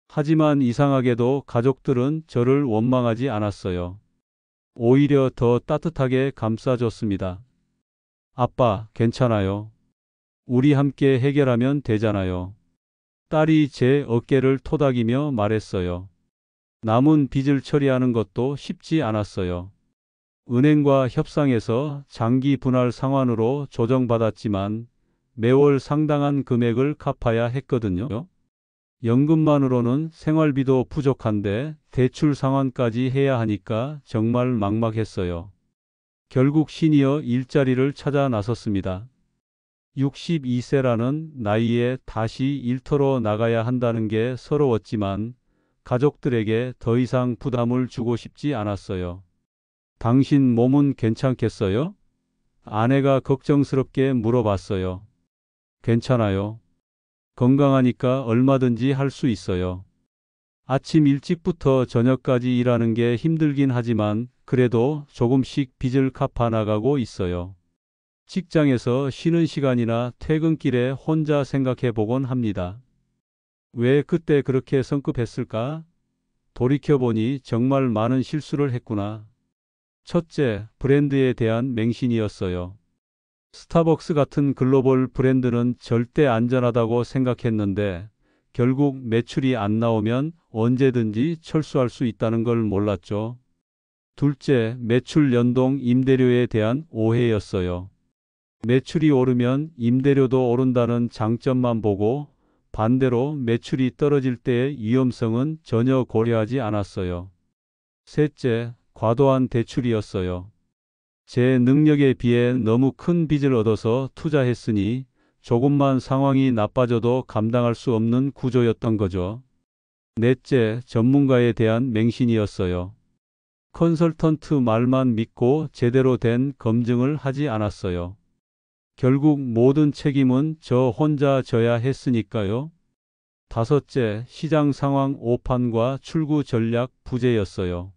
하지만 이상하게도 가족들은 저를 원망하지 않았어요. 오히려 더 따뜻하게 감싸줬습니다. 아빠, 괜찮아요. 우리 함께 해결하면 되잖아요. 딸이 제 어깨를 토닥이며 말했어요. 남은 빚을 처리하는 것도 쉽지 않았어요. 은행과 협상해서 장기 분할 상환으로 조정받았지만 매월 상당한 금액을 갚아야 했거든요. 연금만으로는 생활비도 부족한데 대출 상환까지 해야 하니까 정말 막막했어요. 결국 시니어 일자리를 찾아 나섰습니다. 62세라는 나이에 다시 일터로 나가야 한다는 게 서러웠지만 가족들에게 더 이상 부담을 주고 싶지 않았어요. 당신 몸은 괜찮겠어요? 아내가 걱정스럽게 물어봤어요. 괜찮아요. 건강하니까 얼마든지 할 수 있어요. 아침 일찍부터 저녁까지 일하는 게 힘들긴 하지만 그래도 조금씩 빚을 갚아 나가고 있어요. 직장에서 쉬는 시간이나 퇴근길에 혼자 생각해 보곤 합니다. 왜 그때 그렇게 성급했을까? 돌이켜보니 정말 많은 실수를 했구나. 첫째, 브랜드에 대한 맹신이었어요. 스타벅스 같은 글로벌 브랜드는 절대 안전하다고 생각했는데 결국 매출이 안 나오면 언제든지 철수할 수 있다는 걸 몰랐죠. 둘째, 매출 연동 임대료에 대한 오해였어요. 매출이 오르면 임대료도 오른다는 장점만 보고 반대로 매출이 떨어질 때의 위험성은 전혀 고려하지 않았어요. 셋째, 과도한 대출이었어요. 제 능력에 비해 너무 큰 빚을 얻어서 투자했으니 조금만 상황이 나빠져도 감당할 수 없는 구조였던 거죠. 넷째, 전문가에 대한 맹신이었어요. 컨설턴트 말만 믿고 제대로 된 검증을 하지 않았어요. 결국 모든 책임은 저 혼자 져야 했으니까요. 다섯째, 시장 상황 오판과 출구 전략 부재였어요.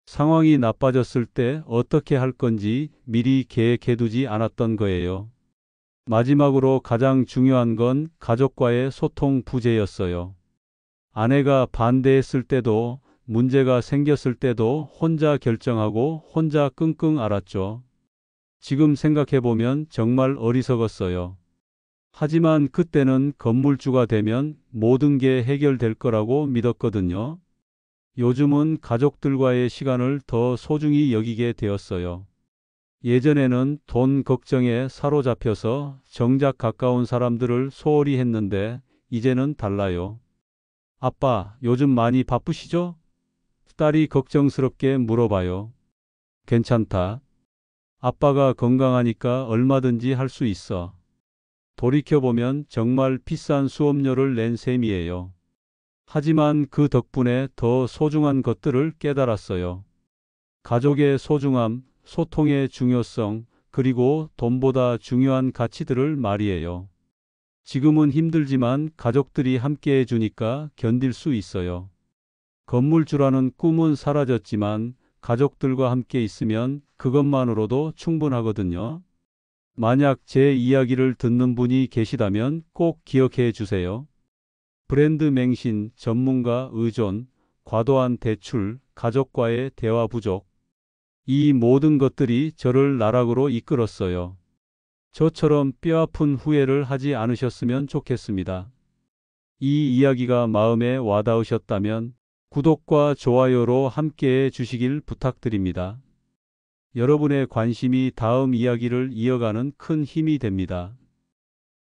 상황이 나빠졌을 때 어떻게 할 건지 미리 계획해두지 않았던 거예요. 마지막으로 가장 중요한 건 가족과의 소통 부재였어요. 아내가 반대했을 때도 문제가 생겼을 때도 혼자 결정하고 혼자 끙끙 앓았죠. 지금 생각해보면 정말 어리석었어요. 하지만 그때는 건물주가 되면 모든 게 해결될 거라고 믿었거든요. 요즘은 가족들과의 시간을 더 소중히 여기게 되었어요. 예전에는 돈 걱정에 사로잡혀서 정작 가까운 사람들을 소홀히 했는데 이제는 달라요. 아빠, 요즘 많이 바쁘시죠? 딸이 걱정스럽게 물어봐요. 괜찮다. 아빠가 건강하니까 얼마든지 할 수 있어. 돌이켜보면 정말 비싼 수업료를 낸 셈이에요. 하지만 그 덕분에 더 소중한 것들을 깨달았어요. 가족의 소중함, 소통의 중요성, 그리고 돈보다 중요한 가치들을 말이에요. 지금은 힘들지만 가족들이 함께 해주니까 견딜 수 있어요. 건물주라는 꿈은 사라졌지만 가족들과 함께 있으면 그것만으로도 충분하거든요. 만약 제 이야기를 듣는 분이 계시다면 꼭 기억해 주세요. 브랜드 맹신, 전문가 의존, 과도한 대출, 가족과의 대화 부족. 이 모든 것들이 저를 나락으로 이끌었어요. 저처럼 뼈아픈 후회를 하지 않으셨으면 좋겠습니다. 이 이야기가 마음에 와닿으셨다면 구독과 좋아요로 함께해 주시길 부탁드립니다. 여러분의 관심이 다음 이야기를 이어가는 큰 힘이 됩니다.